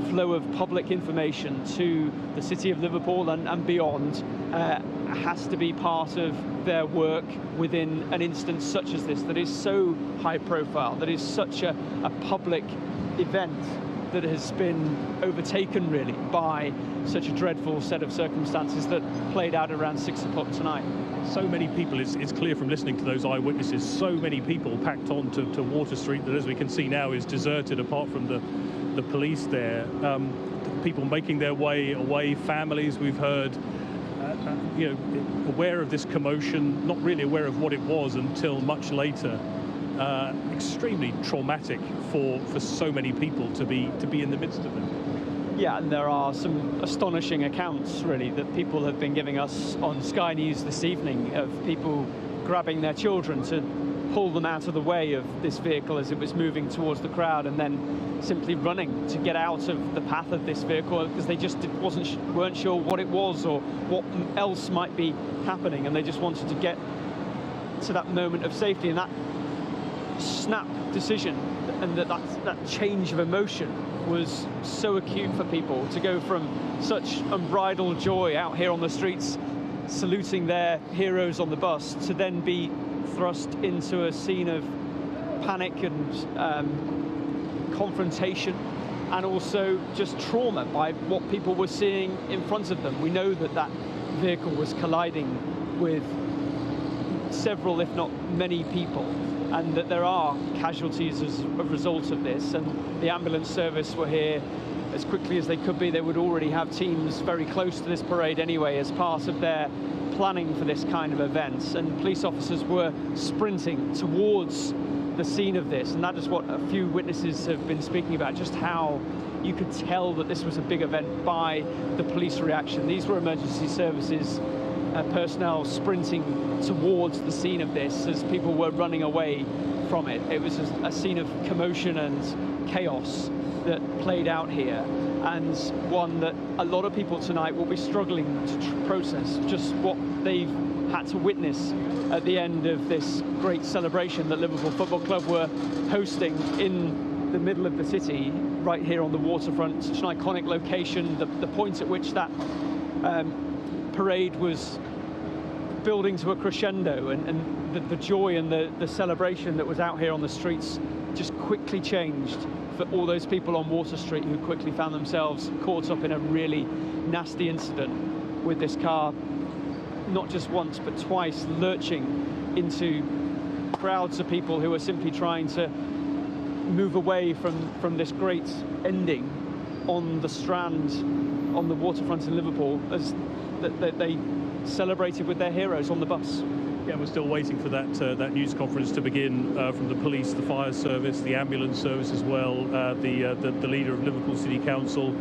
flow of public information to the city of Liverpool and beyond has to be part of their work within an instance such as this, that is so high profile, that is such a public event that has been overtaken really by such a dreadful set of circumstances that played out around 6 o'clock tonight. So many people, it's clear from listening to those eyewitnesses, so many people packed on to Water Street that, as we can see now, is deserted apart from the police there. People making their way away, families we've heard, aware of this commotion, not really aware of what it was until much later. Extremely traumatic for so many people to be in the midst of it. Yeah, and there are some astonishing accounts, really, that people have been giving us on Sky News this evening of people grabbing their children to pull them out of the way of this vehicle as it was moving towards the crowd, and then simply running to get out of the path of this vehicle because they just weren't sure what it was or what else might be happening, and they just wanted to get to that moment of safety. And that snap decision and that change of emotion was so acute for people, to go from such unbridled joy out here on the streets saluting their heroes on the bus to then be thrust into a scene of panic and confrontation, and also just trauma by what people were seeing in front of them. We know that that vehicle was colliding with several, if not many people, and that there are casualties as a result of this. And the ambulance service were here as quickly as they could be. They would already have teams very close to this parade anyway as part of their planning for this kind of event, and police officers were sprinting towards the scene of this. And that is what a few witnesses have been speaking about, just how you could tell that this was a big event by the police reaction. These were emergency services personnel sprinting towards the scene of this as people were running away from it. It was a scene of commotion and chaos that played out here, and one that a lot of people tonight will be struggling to process, just what they've had to witness at the end of this great celebration that Liverpool Football Club were hosting in the middle of the city, right here on the waterfront. Such an iconic location, the point at which that parade was building to a crescendo, and the joy and the celebration that was out here on the streets just quickly changed for all those people on Water Street who quickly found themselves caught up in a really nasty incident with this car, not just once but twice, lurching into crowds of people who were simply trying to move away from this great ending on the Strand, on the waterfront in Liverpool, as they celebrated with their heroes on the bus. Yeah, we're still waiting for that news conference to begin from the police, the fire service, the ambulance service as well, the leader of Liverpool City Council.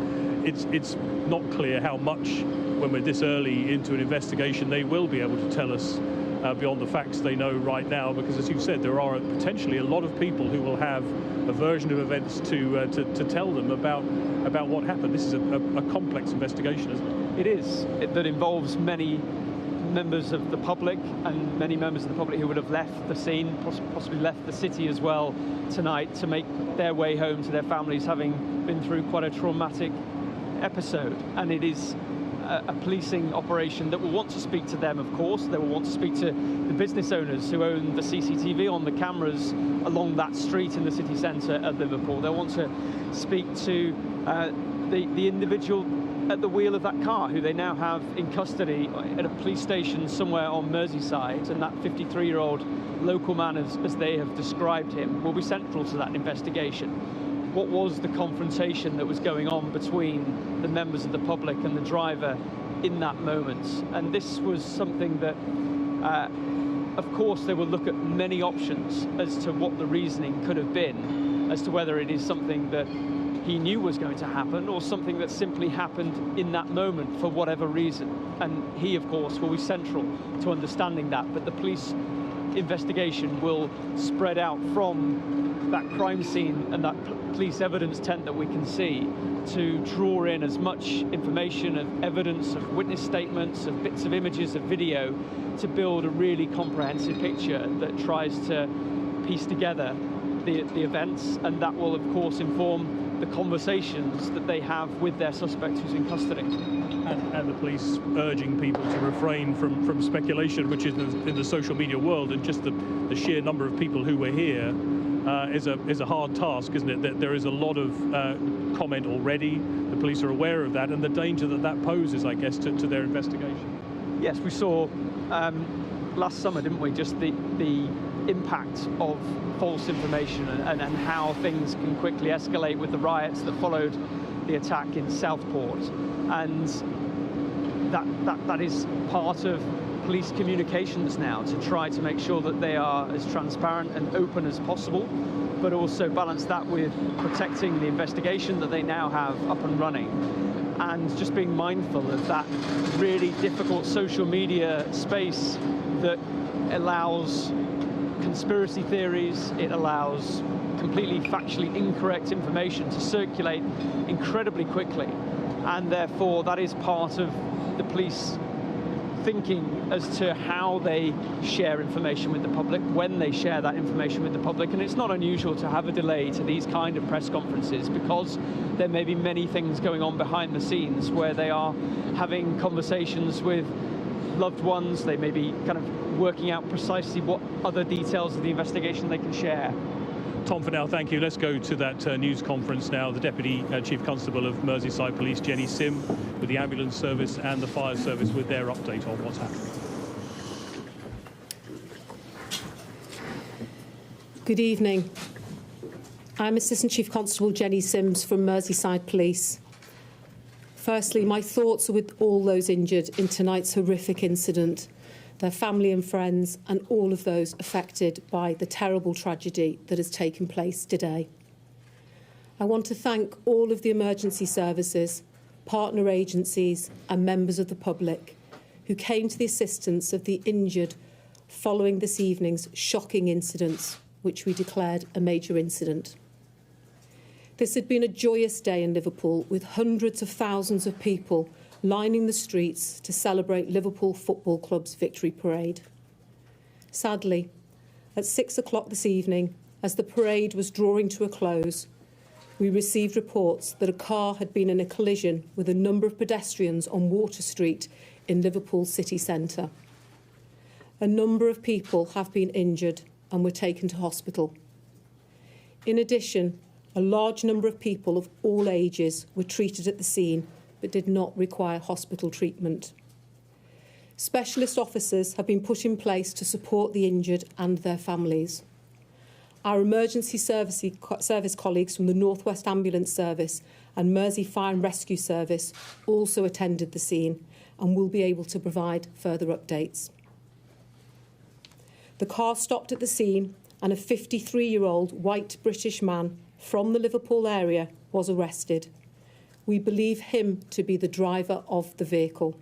It's not clear how much, when we're this early into an investigation, they will be able to tell us beyond the facts they know right now, because, as you've said, there are potentially a lot of people who will have a version of events to tell them about what happened. This is a complex investigation, isn't it? It is. That involves many members of the public, and many members of the public who would have left the scene, possibly left the city as well tonight, to make their way home to their families, having been through quite a traumatic episode. And it is a policing operation that will want to speak to them, of course. They will want to speak to the business owners who own the CCTV on the cameras along that street in the city centre of Liverpool. They'll want to speak to the individual at the wheel of that car, who they now have in custody at a police station somewhere on Merseyside. And that 53-year-old local man, as they have described him, will be central to that investigation. What was the confrontation that was going on between the members of the public and the driver in that moment? And this was something that, of course, they will look at many options as to what the reasoning could have been, as to whether it is something that he knew was going to happen or something that simply happened in that moment for whatever reason. And he, of course, will be central to understanding that. But the police investigation will spread out from that crime scene and that police evidence tent that we can see to draw in as much information, of evidence, of witness statements, of bits of images, of video, to build a really comprehensive picture that tries to piece together the events, and that will, of course, inform the conversations that they have with their suspect who's in custody. And the police urging people to refrain from speculation, which is in the social media world, and just the sheer number of people who were here is a hard task, isn't it? There is a lot of comment already. The police are aware of that, and the danger that poses, I guess, to their investigation. Yes, we saw last summer, didn't we, just the impact of false information and how things can quickly escalate with the riots that followed the attack in Southport. And that is part of police communications now, to try to make sure that they are as transparent and open as possible, but also balance that with protecting the investigation that they now have up and running, and just being mindful of that really difficult social media space that allows conspiracy theories, it allows completely factually incorrect information to circulate incredibly quickly. And therefore that is part of the police thinking as to how they share information with the public, when they share that information with the public. And it's not unusual to have a delay to these kind of press conferences, because there may be many things going on behind the scenes where they are having conversations with loved ones. They may be kind of working out precisely what other details of the investigation they can share. Tom, for now, thank you. Let's go to that news conference now. The Deputy Chief Constable of Merseyside Police, Jenny Sim, with the ambulance service and the fire service, with their update on what's happening. Good evening. I'm Assistant Chief Constable Jenny Sims from Merseyside Police. Firstly, my thoughts are with all those injured in tonight's horrific incident, their family and friends, and all of those affected by the terrible tragedy that has taken place today. I want to thank all of the emergency services, partner agencies and members of the public who came to the assistance of the injured following this evening's shocking incidents, which we declared a major incident. This had been a joyous day in Liverpool, with hundreds of thousands of people lining the streets to celebrate Liverpool Football Club's victory parade. Sadly, at 6 o'clock this evening, as the parade was drawing to a close, we received reports that a car had been in a collision with a number of pedestrians on Water Street in Liverpool city centre. A number of people have been injured and were taken to hospital. In addition, a large number of people of all ages were treated at the scene but did not require hospital treatment. Specialist officers have been put in place to support the injured and their families. Our emergency service colleagues from the North West Ambulance Service and Mersey Fire and Rescue Service also attended the scene and will be able to provide further updates. The car stopped at the scene and a 53-year-old white British man from the Liverpool area was arrested. We believe him to be the driver of the vehicle.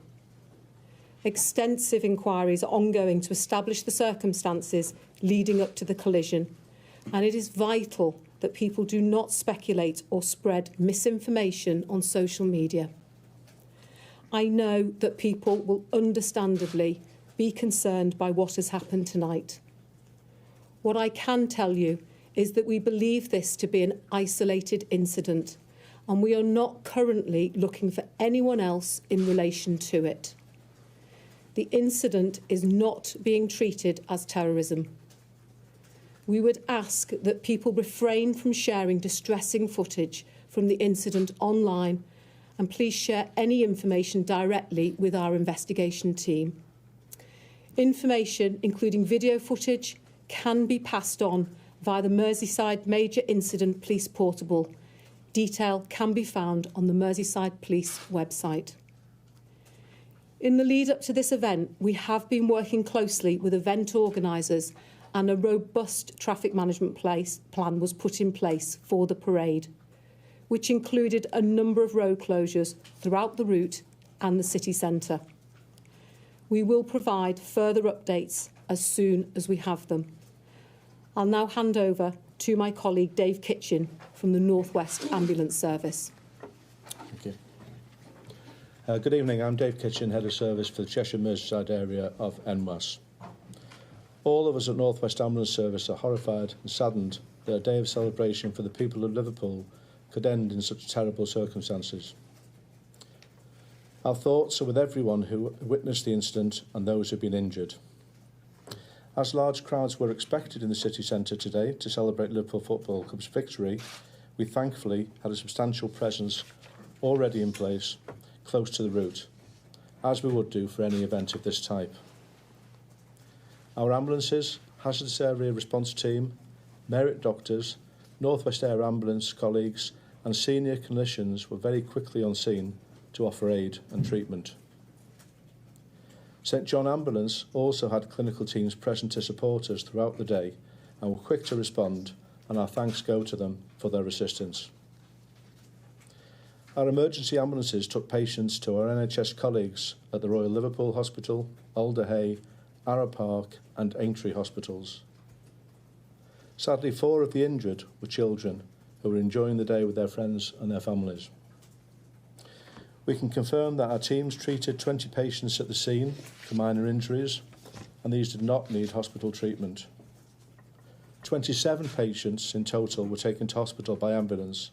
Extensive inquiries are ongoing to establish the circumstances leading up to the collision, and it is vital that people do not speculate or spread misinformation on social media. I know that people will understandably be concerned by what has happened tonight. What I can tell you is that we believe this to be an isolated incident, and we are not currently looking for anyone else in relation to it. The incident is not being treated as terrorism. We would ask that people refrain from sharing distressing footage from the incident online and please share any information directly with our investigation team. Information, including video footage, can be passed on via the Merseyside Major Incident Police Portable. Detail can be found on the Merseyside Police website. In the lead up to this event, we have been working closely with event organisers, and a robust traffic management plan was put in place for the parade, which included a number of road closures throughout the route and the city centre. We will provide further updates as soon as we have them. I'll now hand over to my colleague Dave Kitchen from the North West Ambulance Service. Thank you. Good evening, I'm Dave Kitchen, Head of Service for the Cheshire Merseyside area of NWAS. All of us at North West Ambulance Service are horrified and saddened that a day of celebration for the people of Liverpool could end in such terrible circumstances. Our thoughts are with everyone who witnessed the incident and those who have been injured. As large crowds were expected in the city centre today to celebrate Liverpool Football Club's victory, we thankfully had a substantial presence already in place close to the route, as we would do for any event of this type. Our ambulances, hazardous area response team, merit doctors, North West Air Ambulance colleagues and senior clinicians were very quickly on scene to offer aid and treatment. St John Ambulance also had clinical teams present to support us throughout the day and were quick to respond, and our thanks go to them for their assistance. Our emergency ambulances took patients to our NHS colleagues at the Royal Liverpool Hospital, Alder Hey, Arrow Park and Aintree hospitals. Sadly, 4 of the injured were children who were enjoying the day with their friends and their families. We can confirm that our teams treated 20 patients at the scene for minor injuries, and these did not need hospital treatment. 27 patients in total were taken to hospital by ambulance,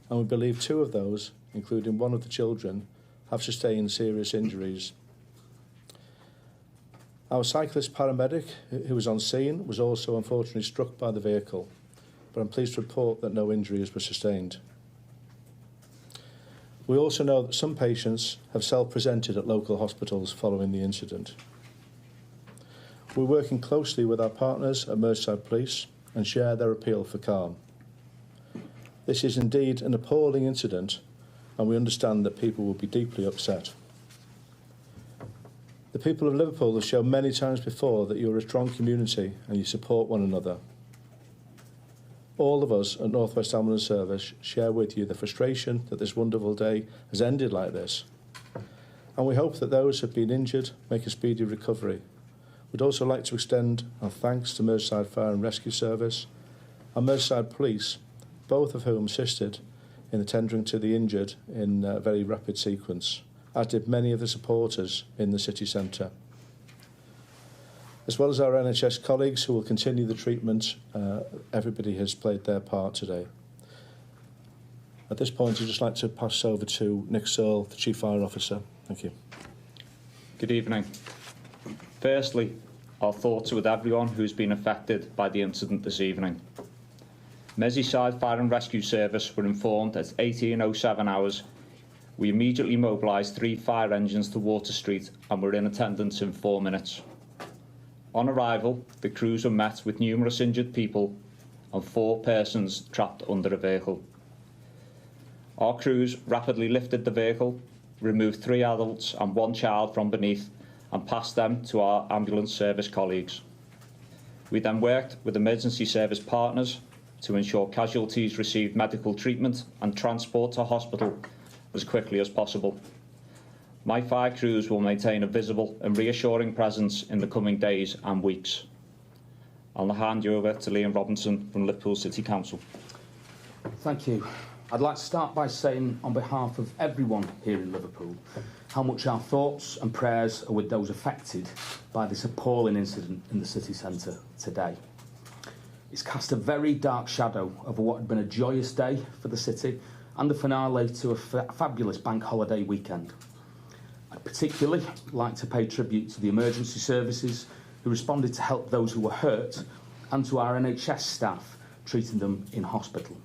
and we believe 2 of those, including one of the children, have sustained serious injuries. Our cyclist paramedic, who was on scene, was also unfortunately struck by the vehicle, but I'm pleased to report that no injuries were sustained. We also know that some patients have self-presented at local hospitals following the incident. We're working closely with our partners at Merseyside Police and share their appeal for calm. This is indeed an appalling incident, and we understand that people will be deeply upset. The people of Liverpool have shown many times before that you're a strong community and you support one another. All of us at North West Ambulance Service share with you the frustration that this wonderful day has ended like this, and we hope that those who have been injured make a speedy recovery. We'd also like to extend our thanks to Merseyside Fire and Rescue Service and Merseyside Police, both of whom assisted in the tendering to the injured in a very rapid sequence, as did many of the supporters in the city centre. As well as our NHS colleagues who will continue the treatment, everybody has played their part today. At this point, I'd just like to pass over to Nick Searle, the Chief Fire Officer. Thank you. Good evening. Firstly, our thoughts are with everyone who's been affected by the incident this evening. Merseyside Fire and Rescue Service were informed at 18:07 hours. We immediately mobilised 3 fire engines to Water Street and were in attendance in 4 minutes. On arrival, the crews were met with numerous injured people and 4 persons trapped under a vehicle. Our crews rapidly lifted the vehicle, removed 3 adults and 1 child from beneath and passed them to our ambulance service colleagues. We then worked with emergency service partners to ensure casualties received medical treatment and transport to hospital as quickly as possible. My fire crews will maintain a visible and reassuring presence in the coming days and weeks. I'll now hand you over to Liam Robinson from Liverpool City Council. Thank you. I'd like to start by saying, on behalf of everyone here in Liverpool, how much our thoughts and prayers are with those affected by this appalling incident in the city centre today. It's cast a very dark shadow over what had been a joyous day for the city and the finale to a fabulous bank holiday weekend. I'd particularly like to pay tribute to the emergency services who responded to help those who were hurt and to our NHS staff treating them in hospital.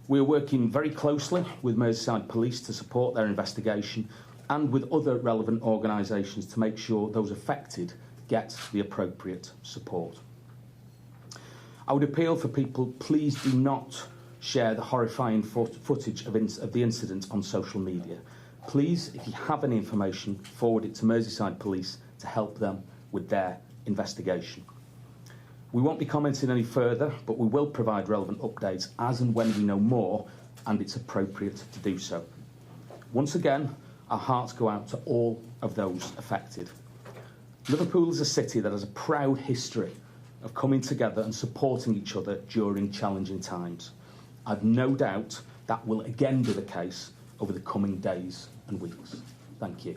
We are working very closely with Merseyside Police to support their investigation and with other relevant organisations to make sure those affected get the appropriate support. I would appeal for people, please do not share the horrifying footage of the incident on social media. Please, if you have any information, forward it to Merseyside Police to help them with their investigation. We won't be commenting any further, but we will provide relevant updates as and when we know more and it's appropriate to do so. Once again, our hearts go out to all of those affected. Liverpool is a city that has a proud history of coming together and supporting each other during challenging times. I've no doubt that will again be the case over the coming days and weeks. Thank you.